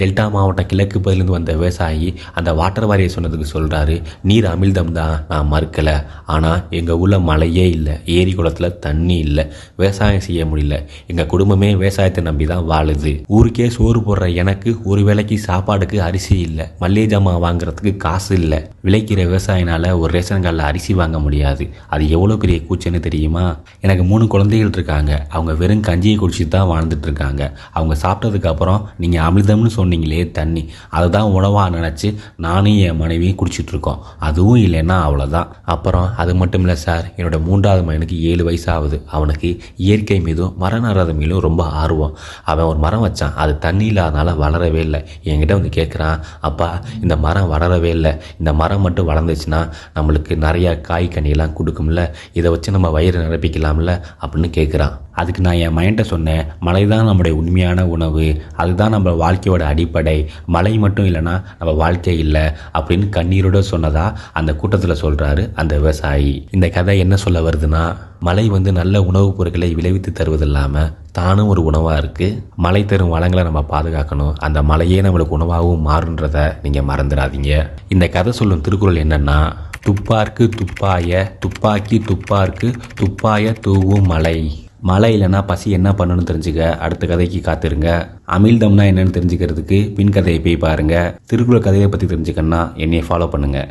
Delta மாவட்டம் கிழக்கு பகுதியிலிருந்து வந்த விவசாயி அந்த வாட்டர் வாரியை சொன்னதுக்கு சொல்கிறாரு, நீர் அமிழ்தம் தான், நான் மறுக்கலை. ஆனால் எங்கள் ஊரில் மழையே இல்லை, ஏரி குளத்தில் தண்ணி இல்லை, விவசாயம் செய்ய முடியல, எங்கள் குடும்பமே விவசாயத்தை நம்பி தான் வாழுது. ஊருக்கே சோறு போடுற எனக்கு ஒரு வேளைக்கு சாப்பாடுக்கு அரிசி இல்லை, மல்லிகை ஜாமான் வாங்குறதுக்கு காசு இல்லை. விளைக்கிற விவசாயினால் ஒரு ரேஷன் கார்டில் அரிசி வாங்க முடியாது. அது எவ்வளோ பெரிய கூச்சன்னு தெரியுமா? எனக்கு 3 குழந்தைகள் இருக்காங்க. அவங்க வெறும் கஞ்சியை குடிச்சிட்டு தான் வாழ்ந்துட்டு இருக்காங்க. அவங்க சாப்பிட்டதுக்கு அப்புறம் நீங்கள் அமிர்தம்னு சொன்னீங்களே தண்ணி, அதுதான் உணவாக நினச்சி நானும் என் மனைவியும் குடிச்சிட்டு இருக்கோம். அதுவும் இல்லைன்னா அவ்வளோதான். அப்புறம் அது மட்டும் இல்லை சார், என்னோட 3வது மகனுக்கு 7 வயசு ஆகுது. அவனுக்கு இயற்கை மீதும் மரம் நடுறது மீதும் ரொம்ப ஆர்வம். அவன் ஒரு மரம் வச்சான், அது தண்ணி இல்லாதனால வளரவே இல்லை. என்கிட்ட வந்து கேட்குறான், அப்பா இந்த மரம் வளரவே இல்லை, இந்த மரம் மட்டும் வளர்ந்துச்சுன்னா நம்மளுக்கு நிறையா காய் கனியெல்லாம் கொடுக்கும்ல, இதை வச்சு நம்ம வயிறு நிரப்பிக்கலாம்ல அப்படின்னு கேட்குறான். அதுக்கு நான் என் மைண்ட்டை சொன்னேன், மழை தான் நம்முடைய உண்மையான உணவு, அதுதான் நம்ம வாழ்க்கையோட அடிப்படை, மழை மட்டும் இல்லைன்னா நம்ம வாழ்க்கை இல்லை அப்படின்னு கண்ணீரோட சொன்னதா அந்த கூட்டத்தில் சொல்கிறாரு அந்த விவசாயி. இந்த கதை என்ன சொல்ல வருதுன்னா, மழை வந்து நல்ல உணவுப் பொருட்களை விளைவித்து தருவது இல்லாமல் தானும் ஒரு உணவாக இருக்குது. மழை தரும் வளங்களை நம்ம பாதுகாக்கணும், அந்த மழையே நம்மளுக்கு உணவாகவும் மாறுன்றதை நீங்கள் மறந்துடாதீங்க. இந்த கதை சொல்லும் திருக்குறள் என்னென்னா, துப்பார்க்கு துப்பாய துப்பாக்கி துப்பார்க்கு துப்பாய தூவும் மழை. மழை இல்லைன்னா பசி என்ன பண்ணணும்னு தெரிஞ்சுக்க அடுத்த கதைக்கு காத்திருங்க. அமிழ்தம்னா என்னன்னு தெரிஞ்சுக்கிறதுக்கு பின் கதையை போய் பாருங்கள். திருக்குறள் கதையை பற்றி தெரிஞ்சுக்கணுன்னா என்னையை ஃபாலோ பண்ணுங்கள்.